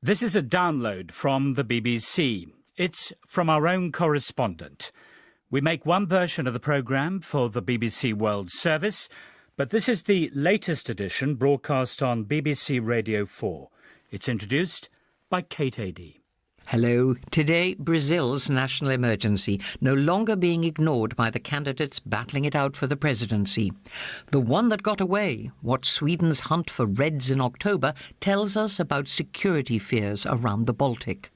This is a download from the BBC. It's from our own correspondent. We make one version of the programme for the BBC World Service, but this is the latest edition broadcast on BBC Radio 4. It's introduced by Kate Adie. Hello. Today, Brazil's national emergency, no longer being ignored by the candidates battling it out for the presidency. The one that got away, what Sweden's hunt for Reds in October tells us about security fears around the Baltic.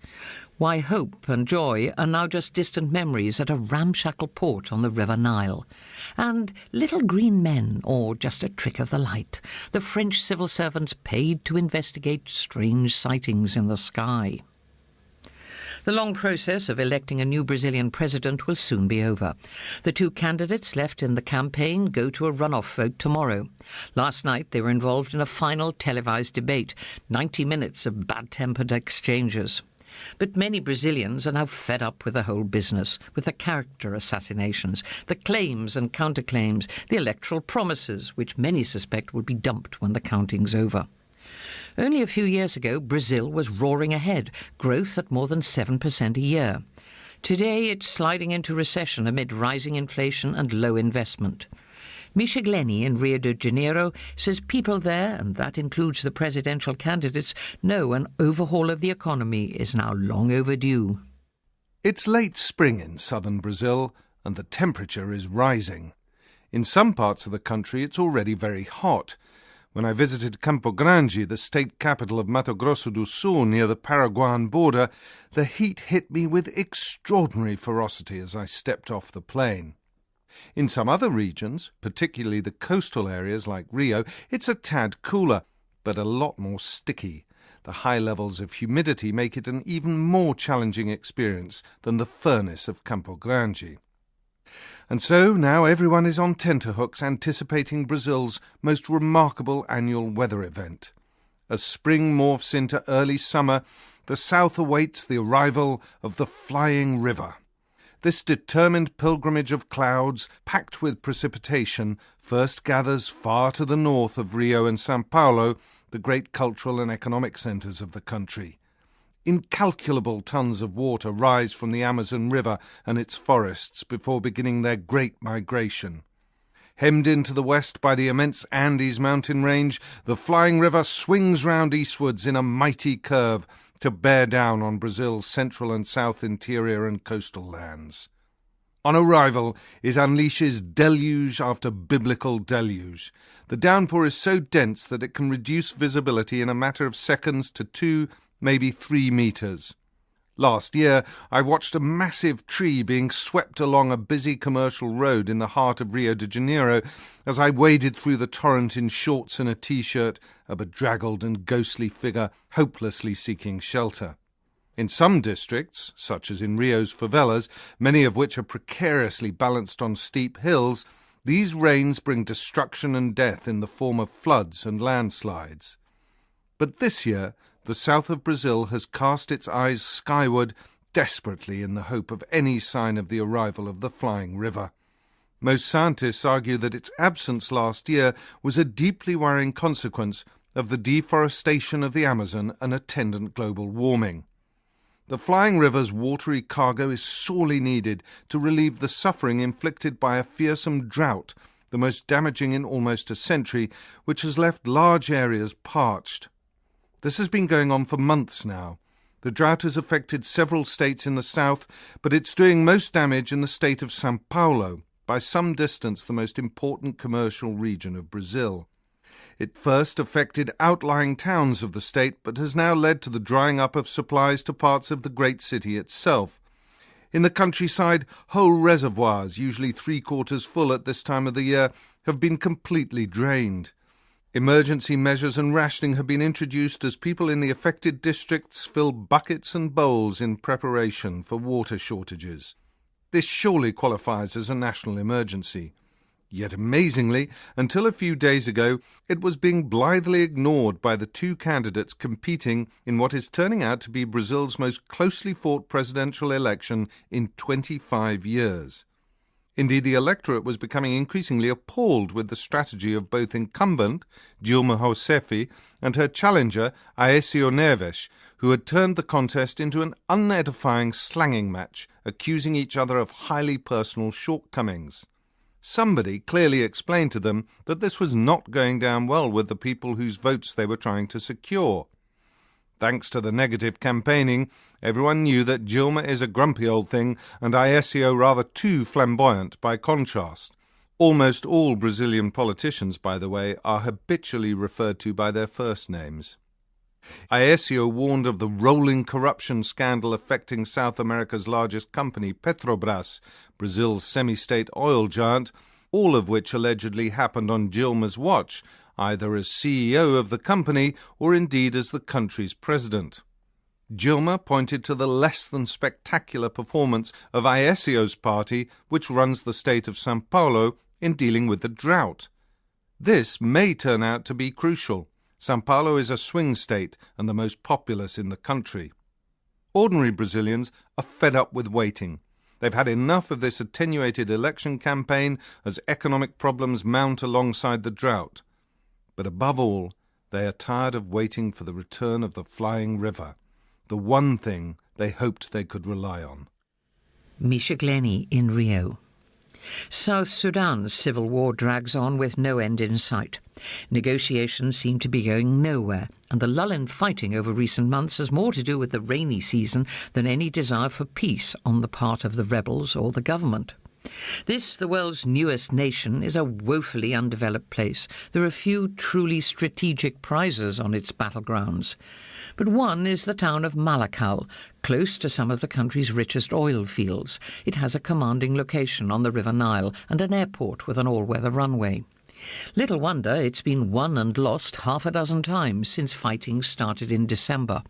Why hope and joy are now just distant memories at a ramshackle port on the River Nile. And little green men, or just a trick of the light, the French civil servants paid to investigate strange sightings in the sky. The long process of electing a new Brazilian president will soon be over. The two candidates left in the campaign go to a runoff vote tomorrow. Last night they were involved in a final televised debate, 90 minutes of bad-tempered exchanges. But many Brazilians are now fed up with the whole business, with the character assassinations, the claims and counterclaims, the electoral promises, which many suspect will be dumped when the counting's over. Only a few years ago, Brazil was roaring ahead, growth at more than 7% a year. Today, it's sliding into recession amid rising inflation and low investment. Misha Glenny in Rio de Janeiro says people there, and that includes the presidential candidates, know an overhaul of the economy is now long overdue. It's late spring in southern Brazil, and the temperature is rising. In some parts of the country, it's already very hot. When I visited Campo Grande, the state capital of Mato Grosso do Sul near the Paraguayan border, the heat hit me with extraordinary ferocity as I stepped off the plane. In some other regions, particularly the coastal areas like Rio, it's a tad cooler, but a lot more sticky. The high levels of humidity make it an even more challenging experience than the furnace of Campo Grande. And so now everyone is on tenterhooks anticipating Brazil's most remarkable annual weather event. As spring morphs into early summer, the south awaits the arrival of the flying river. This determined pilgrimage of clouds, packed with precipitation, first gathers far to the north of Rio and São Paulo, the great cultural and economic centres of the country. Incalculable tons of water rise from the Amazon River and its forests before beginning their great migration. Hemmed into the west by the immense Andes mountain range, the flying river swings round eastwards in a mighty curve to bear down on Brazil's central and south interior and coastal lands. On arrival, it unleashes deluge after biblical deluge. The downpour is so dense that it can reduce visibility in a matter of seconds to 2, maybe 3 meters. Last year, I watched a massive tree being swept along a busy commercial road in the heart of Rio de Janeiro as I waded through the torrent in shorts and a T-shirt, a bedraggled and ghostly figure hopelessly seeking shelter. In some districts, such as in Rio's favelas, many of which are precariously balanced on steep hills, these rains bring destruction and death in the form of floods and landslides. But this year, the south of Brazil has cast its eyes skyward desperately in the hope of any sign of the arrival of the flying river. Most scientists argue that its absence last year was a deeply worrying consequence of the deforestation of the Amazon and attendant global warming. The flying river's watery cargo is sorely needed to relieve the suffering inflicted by a fearsome drought, the most damaging in almost a century, which has left large areas parched. This has been going on for months now. The drought has affected several states in the south, but it's doing most damage in the state of São Paulo, by some distance the most important commercial region of Brazil. It first affected outlying towns of the state, but has now led to the drying up of supplies to parts of the great city itself. In the countryside, whole reservoirs, usually 3/4 full at this time of the year, have been completely drained. Emergency measures and rationing have been introduced as people in the affected districts fill buckets and bowls in preparation for water shortages. This surely qualifies as a national emergency. Yet amazingly, until a few days ago, it was being blithely ignored by the two candidates competing in what is turning out to be Brazil's most closely fought presidential election in 25 years. Indeed, the electorate was becoming increasingly appalled with the strategy of both incumbent Dilma Rousseff and her challenger Aécio Neves, who had turned the contest into an unedifying slanging match, accusing each other of highly personal shortcomings. Somebody clearly explained to them that this was not going down well with the people whose votes they were trying to secure. Thanks to the negative campaigning, everyone knew that Dilma is a grumpy old thing and Aécio rather too flamboyant by contrast. Almost all Brazilian politicians, by the way, are habitually referred to by their first names. Aécio warned of the rolling corruption scandal affecting South America's largest company, Petrobras, Brazil's semi-state oil giant, all of which allegedly happened on Dilma's watch, either as CEO of the company or indeed as the country's president. Dilma pointed to the less-than-spectacular performance of Aécio's party, which runs the state of São Paulo, in dealing with the drought. This may turn out to be crucial. São Paulo is a swing state and the most populous in the country. Ordinary Brazilians are fed up with waiting. They've had enough of this attenuated election campaign as economic problems mount alongside the drought. But above all, they are tired of waiting for the return of the flying river, the one thing they hoped they could rely on. Misha Glenny in Rio. South Sudan's civil war drags on with no end in sight. Negotiations seem to be going nowhere, and the lull in fighting over recent months has more to do with the rainy season than any desire for peace on the part of the rebels or the government. This, the world's newest nation, is a woefully undeveloped place. There are few truly strategic prizes on its battlegrounds. But one is the town of Malakal, close to some of the country's richest oil fields. It has a commanding location on the River Nile and an airport with an all-weather runway. Little wonder it's been won and lost half a dozen times since fighting started in December.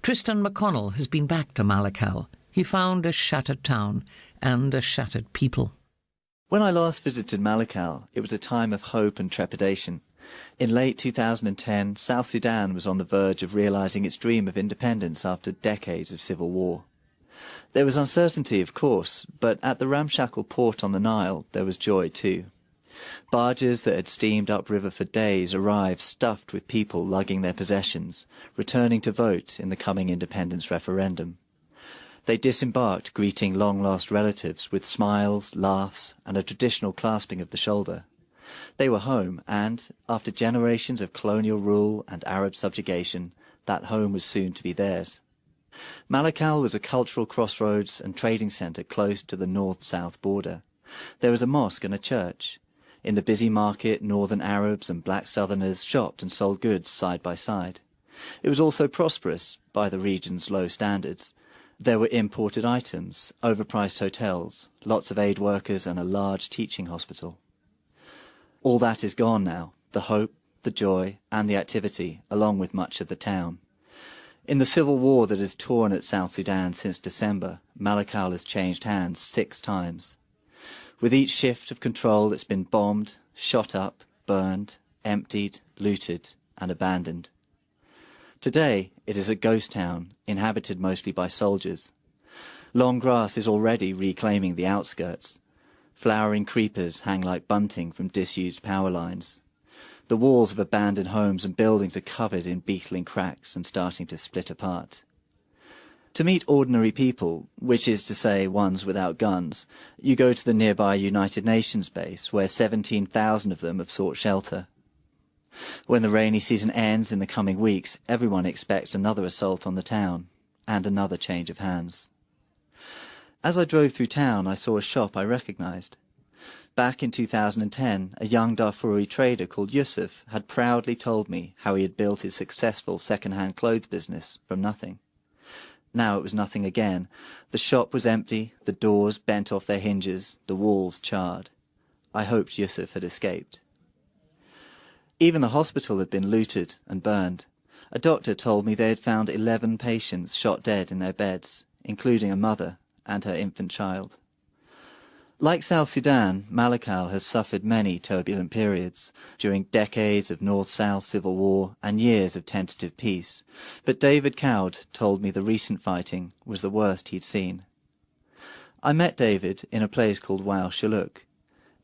Tristan McConnell has been back to Malakal. He found a shattered town and a shattered people. When I last visited Malakal, it was a time of hope and trepidation. In late 2010, South Sudan was on the verge of realizing its dream of independence after decades of civil war. There was uncertainty, of course, but at the ramshackle port on the Nile there was joy too. Barges that had steamed upriver for days arrived stuffed with people lugging their possessions, returning to vote in the coming independence referendum. They disembarked greeting long-lost relatives with smiles, laughs, and a traditional clasping of the shoulder. They were home, and, after generations of colonial rule and Arab subjugation, that home was soon to be theirs. Malakal was a cultural crossroads and trading centre close to the north-south border. There was a mosque and a church. In the busy market, northern Arabs and black southerners shopped and sold goods side by side. It was also prosperous, by the region's low standards. There were imported items, overpriced hotels, lots of aid workers and a large teaching hospital. All that is gone now, the hope, the joy and the activity, along with much of the town. In the civil war that has torn at South Sudan since December, Malakal has changed hands 6 times. With each shift of control it's been bombed, shot up, burned, emptied, looted and abandoned. Today it is a ghost town, inhabited mostly by soldiers. Long grass is already reclaiming the outskirts. Flowering creepers hang like bunting from disused power lines. The walls of abandoned homes and buildings are covered in beetling cracks and starting to split apart. To meet ordinary people, which is to say ones without guns, you go to the nearby United Nations base, where 17,000 of them have sought shelter. When the rainy season ends in the coming weeks, everyone expects another assault on the town, and another change of hands. As I drove through town, I saw a shop I recognized. Back in 2010, a young Darfuri trader called Yusuf had proudly told me how he had built his successful second-hand clothes business from nothing. Now it was nothing again. The shop was empty, the doors bent off their hinges, the walls charred. I hoped Yusuf had escaped. Even the hospital had been looted and burned. A doctor told me they had found 11 patients shot dead in their beds, including a mother and her infant child. Like South Sudan, Malakal has suffered many turbulent periods, during decades of North-South civil war and years of tentative peace, but David Cowd told me the recent fighting was the worst he'd seen. I met David in a place called Wau Shiluk.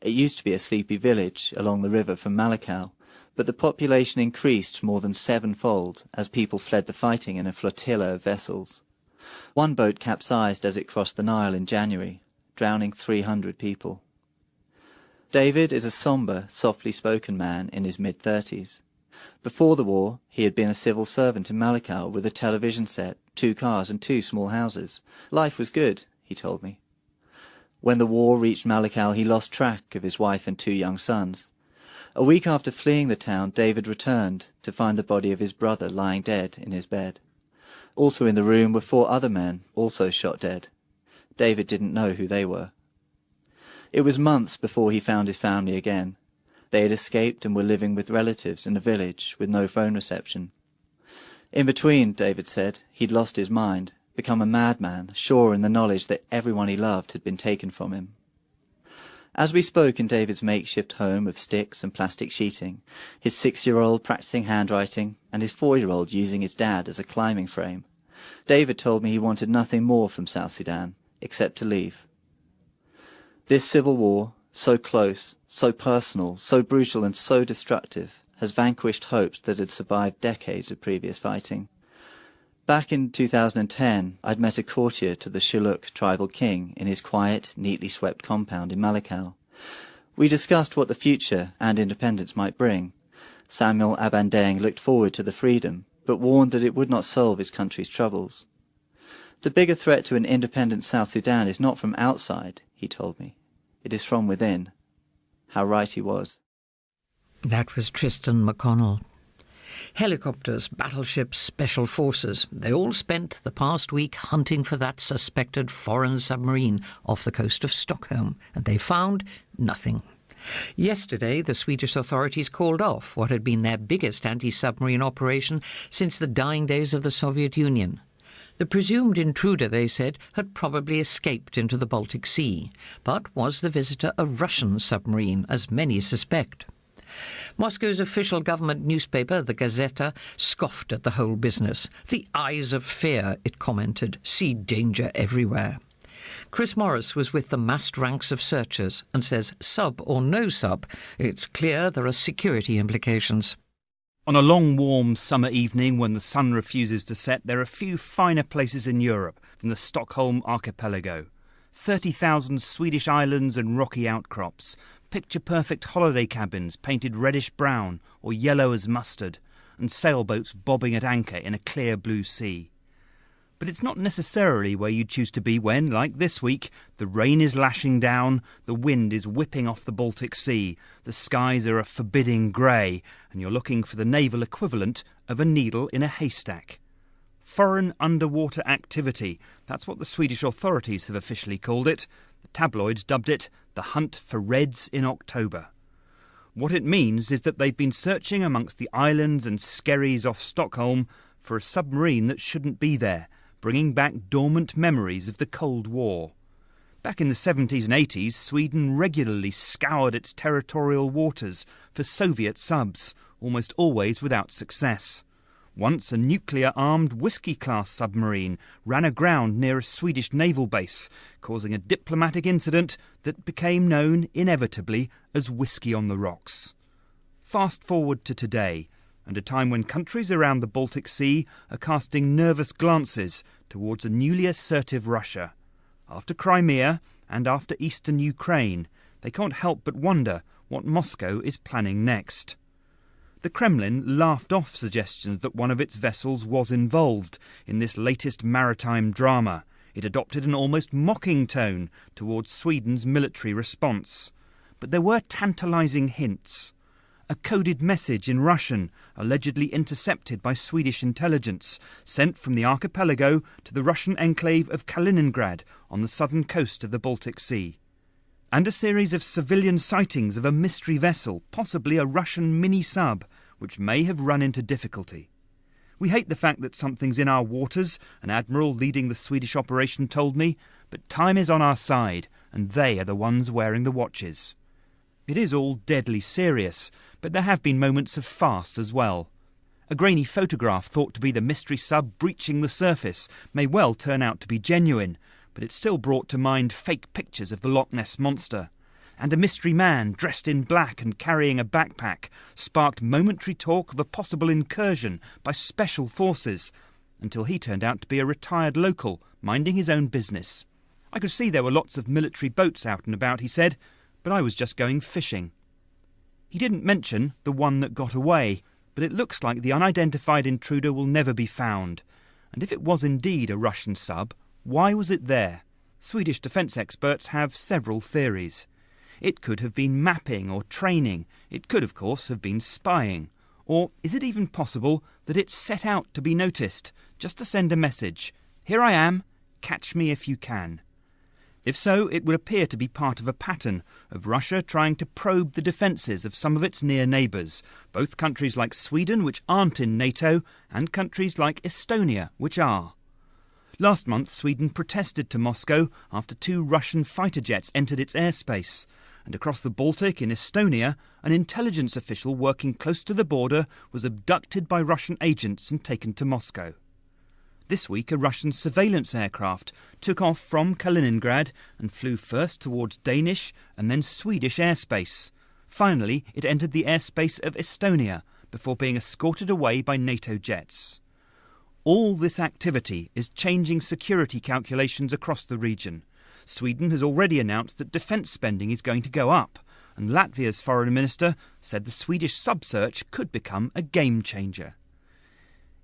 It used to be a sleepy village along the river from Malakal, but the population increased more than sevenfold as people fled the fighting in a flotilla of vessels. One boat capsized as it crossed the Nile in January, drowning 300 people. David is a sombre, softly spoken man in his mid-30s. Before the war, he had been a civil servant in Malakal with a television set, 2 cars and 2 small houses. Life was good, he told me. When the war reached Malakal, he lost track of his wife and 2 young sons. A week after fleeing the town, David returned to find the body of his brother lying dead in his bed. Also in the room were 4 other men, also shot dead. David didn't know who they were. It was months before he found his family again. They had escaped and were living with relatives in a village with no phone reception. In between, David said, he'd lost his mind, become a madman, sure in the knowledge that everyone he loved had been taken from him. As we spoke in David's makeshift home of sticks and plastic sheeting, his 6-year-old practicing handwriting and his 4-year-old using his dad as a climbing frame, David told me he wanted nothing more from South Sudan except to leave. This civil war, so close, so personal, so brutal and so destructive, has vanquished hopes that had survived decades of previous fighting. Back in 2010, I'd met a courtier to the Shilluk tribal king in his quiet, neatly swept compound in Malakal. We discussed what the future and independence might bring. Samuel Abandeng looked forward to the freedom, but warned that it would not solve his country's troubles. The bigger threat to an independent South Sudan is not from outside, he told me. It is from within. How right he was. That was Tristan McConnell. Helicopters, battleships, special forces, they all spent the past week hunting for that suspected foreign submarine off the coast of Stockholm, and they found nothing. Yesterday, the Swedish authorities called off what had been their biggest anti-submarine operation since the dying days of the Soviet Union. The presumed intruder, they said, had probably escaped into the Baltic Sea, but was the visitor a Russian submarine, as many suspect? Moscow's official government newspaper, the Gazeta, scoffed at the whole business. The eyes of fear, it commented, see danger everywhere. Chris Morris was with the massed ranks of searchers and says, sub or no sub, it's clear there are security implications. On a long, warm summer evening when the sun refuses to set, there are few finer places in Europe than the Stockholm archipelago. 30,000 Swedish islands and rocky outcrops, picture-perfect holiday cabins painted reddish-brown or yellow as mustard, and sailboats bobbing at anchor in a clear blue sea. But it's not necessarily where you choose to be when, like this week, the rain is lashing down, the wind is whipping off the Baltic Sea, the skies are a forbidding grey, and you're looking for the naval equivalent of a needle in a haystack. Foreign underwater activity, that's what the Swedish authorities have officially called it. The tabloids dubbed it the hunt for Reds in October. What it means is that they've been searching amongst the islands and skerries off Stockholm for a submarine that shouldn't be there, bringing back dormant memories of the Cold War. Back in the 70s and 80s, Sweden regularly scoured its territorial waters for Soviet subs, almost always without success. Once a nuclear-armed Whiskey-class submarine ran aground near a Swedish naval base, causing a diplomatic incident that became known inevitably as Whiskey on the Rocks. Fast forward to today, and a time when countries around the Baltic Sea are casting nervous glances towards a newly assertive Russia. After Crimea and after eastern Ukraine, they can't help but wonder what Moscow is planning next. The Kremlin laughed off suggestions that one of its vessels was involved in this latest maritime drama. It adopted an almost mocking tone towards Sweden's military response. But there were tantalising hints. A coded message in Russian, allegedly intercepted by Swedish intelligence, sent from the archipelago to the Russian enclave of Kaliningrad on the southern coast of the Baltic Sea. And a series of civilian sightings of a mystery vessel, possibly a Russian mini-sub, which may have run into difficulty. We hate the fact that something's in our waters, an admiral leading the Swedish operation told me, but time is on our side, and they are the ones wearing the watches. It is all deadly serious, but there have been moments of farce as well. A grainy photograph thought to be the mystery sub breaching the surface may well turn out to be genuine, but it still brought to mind fake pictures of the Loch Ness Monster. And a mystery man dressed in black and carrying a backpack sparked momentary talk of a possible incursion by special forces, until he turned out to be a retired local, minding his own business. I could see there were lots of military boats out and about, he said, but I was just going fishing. He didn't mention the one that got away, but it looks like the unidentified intruder will never be found. And if it was indeed a Russian sub, why was it there? Swedish defence experts have several theories. It could have been mapping or training. It could, of course, have been spying. Or is it even possible that it set out to be noticed, just to send a message? Here I am, catch me if you can. If so, it would appear to be part of a pattern of Russia trying to probe the defences of some of its near neighbours, both countries like Sweden, which aren't in NATO, and countries like Estonia, which are. Last month, Sweden protested to Moscow after 2 Russian fighter jets entered its airspace. And across the Baltic in Estonia, an intelligence official working close to the border was abducted by Russian agents and taken to Moscow. This week, a Russian surveillance aircraft took off from Kaliningrad and flew first towards Danish and then Swedish airspace. Finally, it entered the airspace of Estonia before being escorted away by NATO jets. All this activity is changing security calculations across the region. Sweden has already announced that defence spending is going to go up, and Latvia's foreign minister said the Swedish sub-search could become a game changer.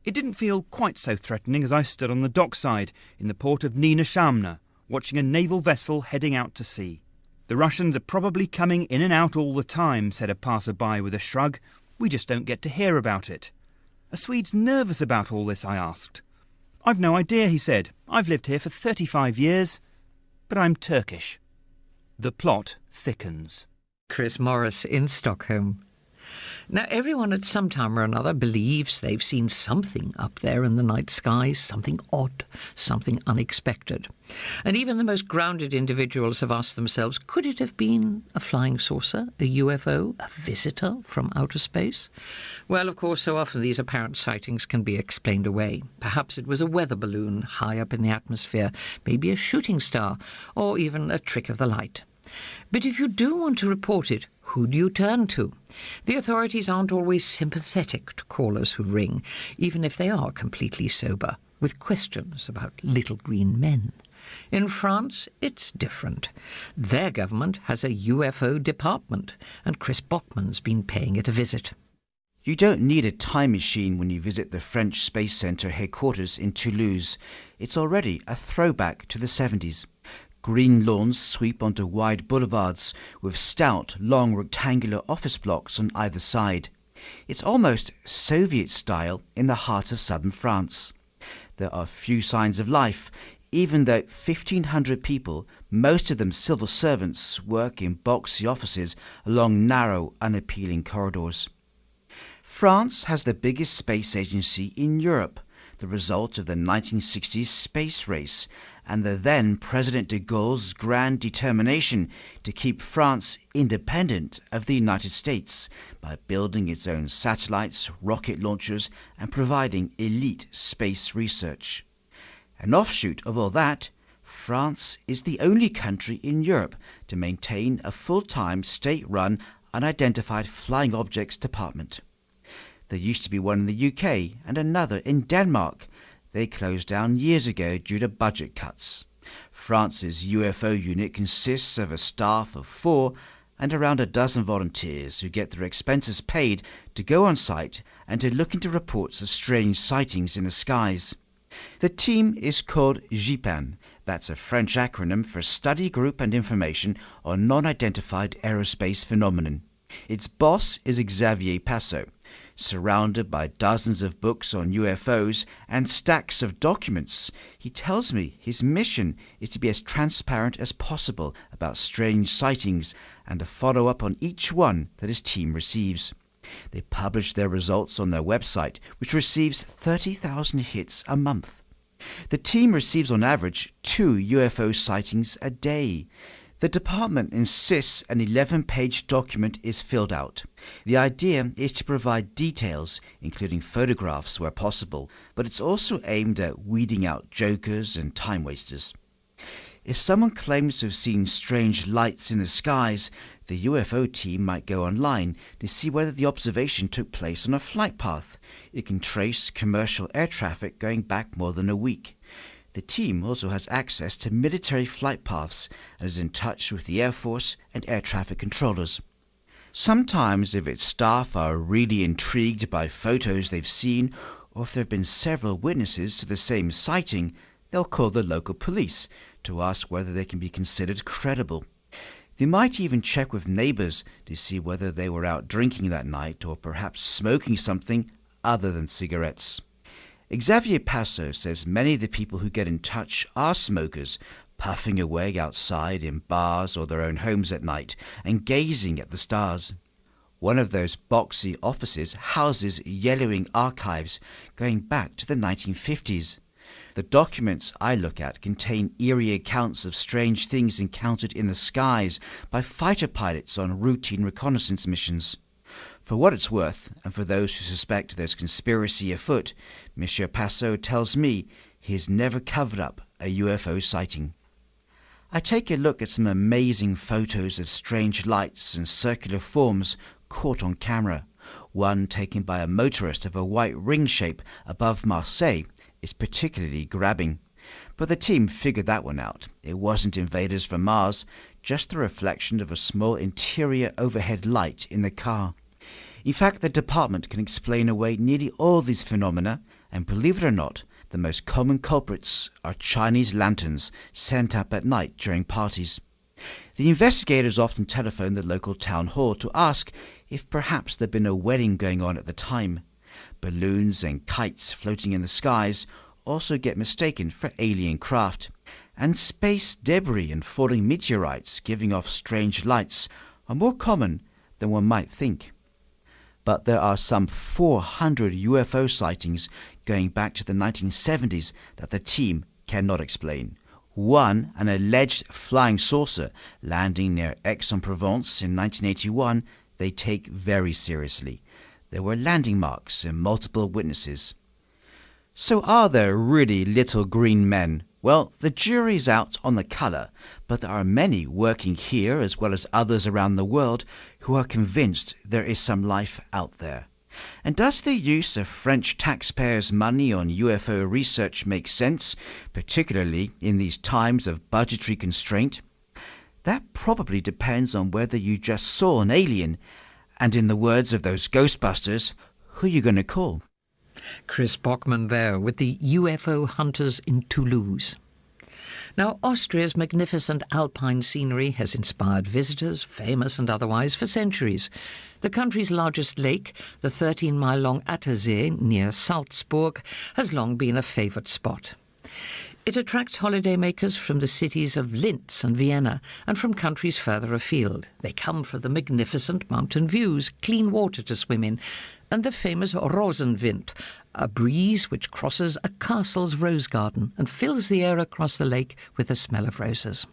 It didn't feel quite so threatening as I stood on the dockside in the port of Nynäshamn, watching a naval vessel heading out to sea. The Russians are probably coming in and out all the time, said a passer-by with a shrug. We just don't get to hear about it. Are Swedes nervous about all this, I asked. I've no idea, he said. I've lived here for 35 years. But I'm Turkish. The plot thickens. Chris Morris in Stockholm. Now, everyone at some time or another believes they've seen something up there in the night skies, something odd, something unexpected. And even the most grounded individuals have asked themselves, could it have been a flying saucer, a UFO, a visitor from outer space? Well, of course, so often these apparent sightings can be explained away. Perhaps it was a weather balloon high up in the atmosphere, maybe a shooting star, or even a trick of the light. But if you do want to report it, who do you turn to? The authorities aren't always sympathetic to callers who ring, even if they are completely sober, with questions about little green men. In France, it's different. Their government has a UFO department, and Chris Bachman's been paying it a visit. You don't need a time machine when you visit the French Space Centre headquarters in Toulouse. It's already a throwback to the 70s. Green lawns sweep onto wide boulevards with stout, long rectangular office blocks on either side. It's almost Soviet style in the heart of southern France. There are few signs of life, even though 1,500 people, most of them civil servants, work in boxy offices along narrow, unappealing corridors. France has the biggest space agency in Europe, the result of the 1960s space race and the then President de Gaulle's grand determination to keep France independent of the United States by building its own satellites, rocket launchers, and providing elite space research. An offshoot of all that, France is the only country in Europe to maintain a full-time state-run unidentified flying objects department. There used to be one in the UK and another in Denmark. They closed down years ago due to budget cuts. France's UFO unit consists of a staff of 4 and around a dozen volunteers who get their expenses paid to go on site and to look into reports of strange sightings in the skies. The team is called GIPAN. That's a French acronym for Study Group and Information on Non-Identified Aerospace Phenomenon. Its boss is Xavier Passot. Surrounded by dozens of books on UFOs and stacks of documents, he tells me his mission is to be as transparent as possible about strange sightings and to follow up on each one that his team receives. They publish their results on their website, which receives 30,000 hits a month. The team receives on average 2 UFO sightings a day. The department insists an 11-page document is filled out. The idea is to provide details, including photographs where possible, but it's also aimed at weeding out jokers and time wasters. If someone claims to have seen strange lights in the skies, the UFO team might go online to see whether the observation took place on a flight path. It can trace commercial air traffic going back more than a week. The team also has access to military flight paths and is in touch with the Air Force and air traffic controllers. Sometimes, if its staff are really intrigued by photos they've seen, or if there have been several witnesses to the same sighting, they'll call the local police to ask whether they can be considered credible. They might even check with neighbours to see whether they were out drinking that night or perhaps smoking something other than cigarettes. Xavier Passo says many of the people who get in touch are smokers, puffing away outside in bars or their own homes at night and gazing at the stars. One of those boxy offices houses yellowing archives going back to the 1950s. The documents I look at contain eerie accounts of strange things encountered in the skies by fighter pilots on routine reconnaissance missions. For what it's worth, and for those who suspect there's conspiracy afoot, Monsieur Passo tells me he has never covered up a UFO sighting. I take a look at some amazing photos of strange lights and circular forms caught on camera. One taken by a motorist of a white ring shape above Marseille is particularly grabbing. But the team figured that one out. It wasn't invaders from Mars, just the reflection of a small interior overhead light in the car. In fact, the department can explain away nearly all these phenomena, and believe it or not, the most common culprits are Chinese lanterns sent up at night during parties. The investigators often telephone the local town hall to ask if perhaps there'd been a wedding going on at the time. Balloons and kites floating in the skies also get mistaken for alien craft, and space debris and falling meteorites giving off strange lights are more common than one might think. But there are some 400 UFO sightings going back to the 1970s that the team cannot explain. One, an alleged flying saucer landing near Aix-en-Provence in 1981, they take very seriously. There were landing marks and multiple witnesses. So are there really little green men? Well, the jury's out on the colour, but there are many working here as well as others around the world who are convinced there is some life out there. And does the use of French taxpayers' money on UFO research make sense, particularly in these times of budgetary constraint? That probably depends on whether you just saw an alien, and in the words of those Ghostbusters, who you going to call? Chris Bockman there with the UFO hunters in Toulouse. Now, Austria's magnificent alpine scenery has inspired visitors, famous and otherwise, for centuries. The country's largest lake, the 13-mile-long Attersee near Salzburg, has long been a favourite spot. It attracts holidaymakers from the cities of Linz and Vienna and from countries further afield. They come for the magnificent mountain views, clean water to swim in, and the famous Rosenwind, a breeze which crosses a castle's rose garden and fills the air across the lake with the smell of roses.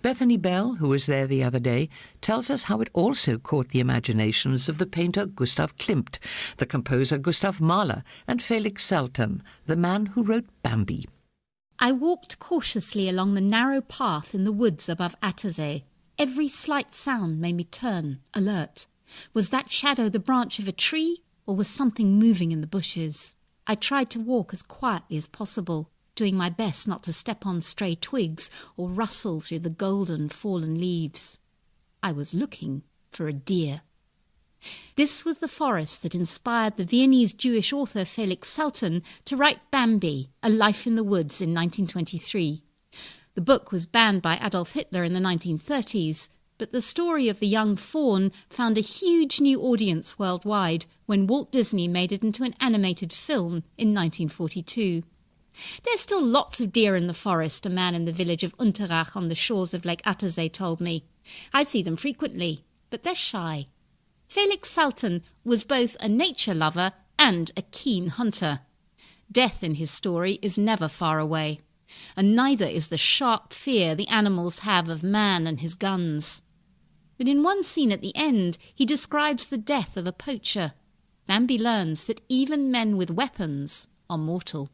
Bethany Bell, who was there the other day, tells us how it also caught the imaginations of the painter Gustav Klimt, the composer Gustav Mahler, and Felix Salten, the man who wrote Bambi. I walked cautiously along the narrow path in the woods above Attersee. Every slight sound made me turn, alert. Was that shadow the branch of a tree, or was something moving in the bushes? I tried to walk as quietly as possible, doing my best not to step on stray twigs or rustle through the golden fallen leaves. I was looking for a deer. This was the forest that inspired the Viennese Jewish author Felix Salten to write Bambi, A Life in the Woods, in 1923. The book was banned by Adolf Hitler in the 1930s, but the story of the young fawn found a huge new audience worldwide when Walt Disney made it into an animated film in 1942. There's still lots of deer in the forest, a man in the village of Unterach on the shores of Lake Attersee told me. I see them frequently, but they're shy. Felix Salten was both a nature lover and a keen hunter. Death in his story is never far away, and neither is the sharp fear the animals have of man and his guns. But in one scene at the end, he describes the death of a poacher. Bambi learns that even men with weapons are mortal.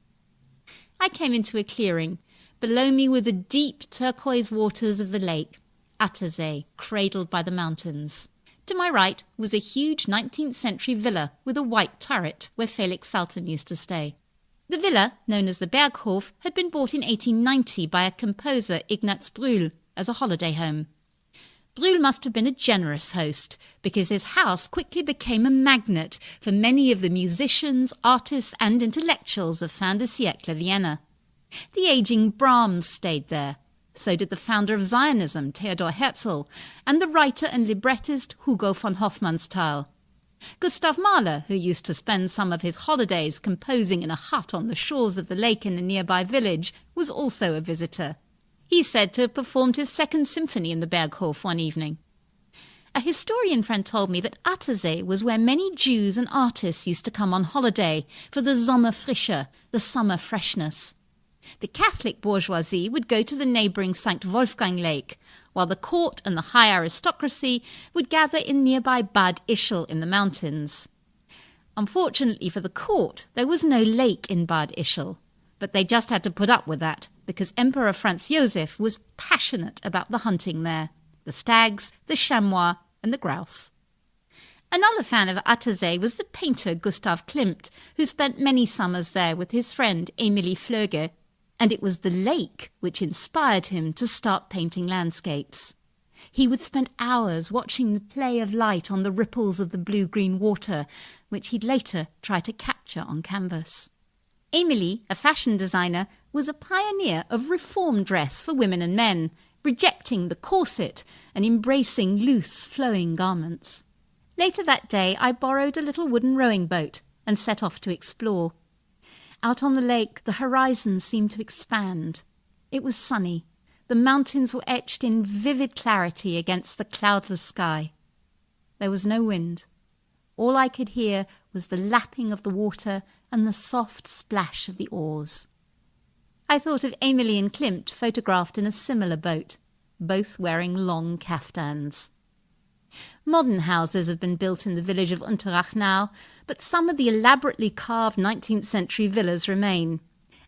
I came into a clearing. Below me were the deep turquoise waters of the lake, Attersee, cradled by the mountains. To my right was a huge 19th century villa with a white turret where Felix Salten used to stay. The villa, known as the Berghof, had been bought in 1890 by a composer, Ignaz Brühl, as a holiday home. Brühl must have been a generous host, because his house quickly became a magnet for many of the musicians, artists and intellectuals of fin de siècle Vienna. The ageing Brahms stayed there. So did the founder of Zionism, Theodor Herzl, and the writer and librettist Hugo von Hofmannsthal. Gustav Mahler, who used to spend some of his holidays composing in a hut on the shores of the lake in a nearby village, was also a visitor. He's said to have performed his second symphony in the Berghof one evening. A historian friend told me that Attersee was where many Jews and artists used to come on holiday for the Sommerfrische, the summer freshness. The Catholic bourgeoisie would go to the neighbouring St. Wolfgang Lake, while the court and the high aristocracy would gather in nearby Bad Ischl in the mountains. Unfortunately for the court, there was no lake in Bad Ischl, but they just had to put up with that because Emperor Franz Joseph was passionate about the hunting there, the stags, the chamois and the grouse. Another fan of Attersee was the painter Gustav Klimt, who spent many summers there with his friend Emilie Flöge, and it was the lake which inspired him to start painting landscapes. He would spend hours watching the play of light on the ripples of the blue-green water, which he'd later try to capture on canvas. Emilie, a fashion designer, was a pioneer of reform dress for women and men, rejecting the corset and embracing loose, flowing garments. Later that day, I borrowed a little wooden rowing boat and set off to explore. Out on the lake, the horizon seemed to expand. It was sunny. The mountains were etched in vivid clarity against the cloudless sky. There was no wind. All I could hear was the lapping of the water and the soft splash of the oars. I thought of Emilie and Klimt photographed in a similar boat, both wearing long caftans. Modern houses have been built in the village of Unterach now, but some of the elaborately carved 19th century villas remain.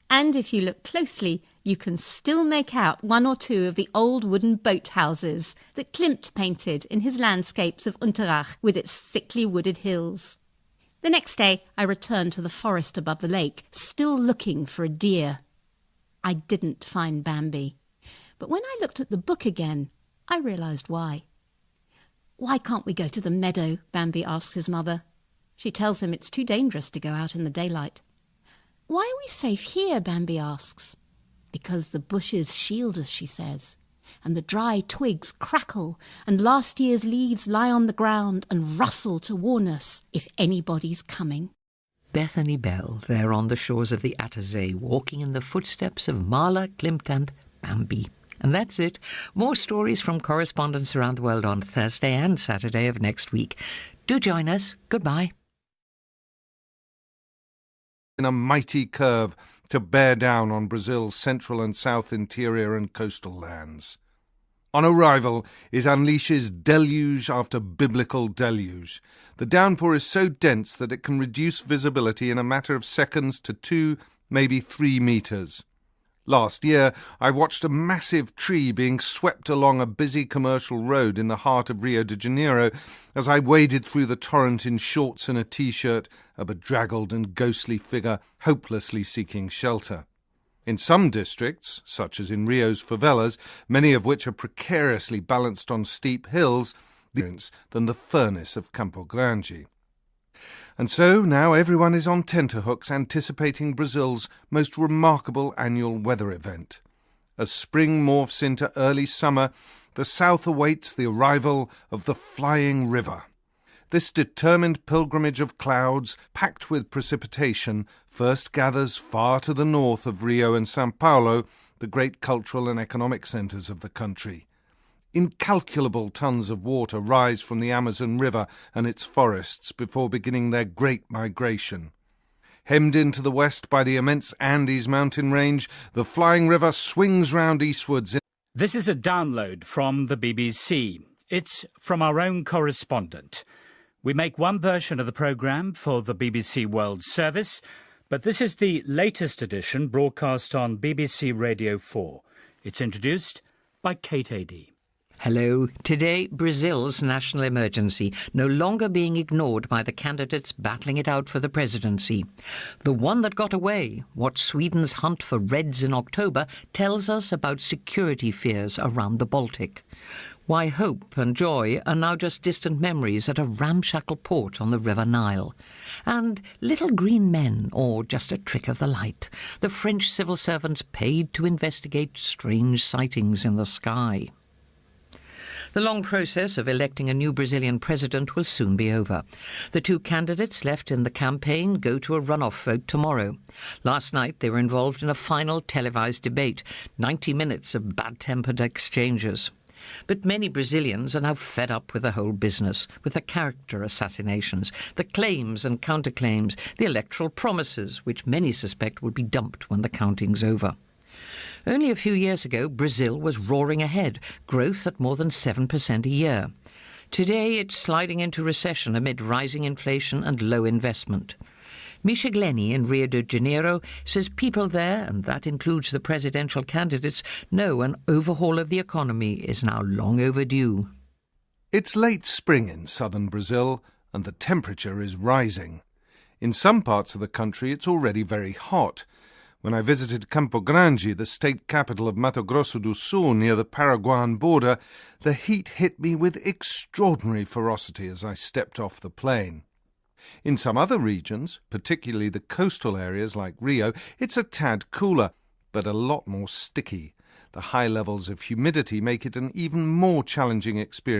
And if you look closely, you can still make out one or two of the old wooden boat houses that Klimt painted in his landscapes of Unterach with its thickly wooded hills. The next day I returned to the forest above the lake, still looking for a deer. I didn't find Bambi. But when I looked at the book again, I realised why. "Why can't we go to the meadow?" Bambi asks his mother. She tells him it's too dangerous to go out in the daylight. "Why are we safe here?" Bambi asks. "Because the bushes shield us," she says, "and the dry twigs crackle, and last year's leaves lie on the ground and rustle to warn us if anybody's coming." Bethany Bell, there on the shores of the Attersee, walking in the footsteps of Mahler, Klimt and Bambi. And that's it. More stories from correspondents around the world on Thursday and Saturday of next week. Do join us. Goodbye. In a mighty curve to bear down on Brazil's central and south interior and coastal lands. On arrival, it unleashes deluge after biblical deluge. The downpour is so dense that it can reduce visibility in a matter of seconds to 2, maybe 3 meters. Last year, I watched a massive tree being swept along a busy commercial road in the heart of Rio de Janeiro as I waded through the torrent in shorts and a T-shirt, a bedraggled and ghostly figure hopelessly seeking shelter. In some districts, such as in Rio's favelas, many of which are precariously balanced on steep hills, than the furnace of Campo Grande. And so now everyone is on tenterhooks anticipating Brazil's most remarkable annual weather event. As spring morphs into early summer, the south awaits the arrival of the flying river. This determined pilgrimage of clouds, packed with precipitation, first gathers far to the north of Rio and São Paulo, the great cultural and economic centres of the country. Incalculable tons of water rise from the Amazon River and its forests before beginning their great migration. Hemmed into the west by the immense Andes mountain range, the flying river swings round eastwards. This is a download from the BBC. It's from our own correspondent. We make one version of the programme for the BBC World Service, but this is the latest edition broadcast on BBC Radio 4. It's introduced by Kate Adie. Hello. Today, Brazil's national emergency, no longer being ignored by the candidates battling it out for the presidency. The one that got away, what Sweden's hunt for Reds in October tells us about security fears around the Baltic. Why hope and joy are now just distant memories at a ramshackle port on the River Nile. And little green men, or just a trick of the light, the French civil servants paid to investigate strange sightings in the sky. The long process of electing a new Brazilian president will soon be over. The two candidates left in the campaign go to a runoff vote tomorrow. Last night they were involved in a final televised debate, 90 minutes of bad-tempered exchanges. But many Brazilians are now fed up with the whole business, with the character assassinations, the claims and counterclaims, the electoral promises, which many suspect will be dumped when the counting's over. Only a few years ago, Brazil was roaring ahead, growth at more than 7% a year. Today, it's sliding into recession amid rising inflation and low investment. Misha Glenny in Rio de Janeiro says people there, and that includes the presidential candidates, know an overhaul of the economy is now long overdue. It's late spring in southern Brazil, and the temperature is rising. In some parts of the country, it's already very hot. When I visited Campo Grande, the state capital of Mato Grosso do Sul near the Paraguayan border, the heat hit me with extraordinary ferocity as I stepped off the plane. In some other regions, particularly the coastal areas like Rio, it's a tad cooler, but a lot more sticky. The high levels of humidity make it an even more challenging experience.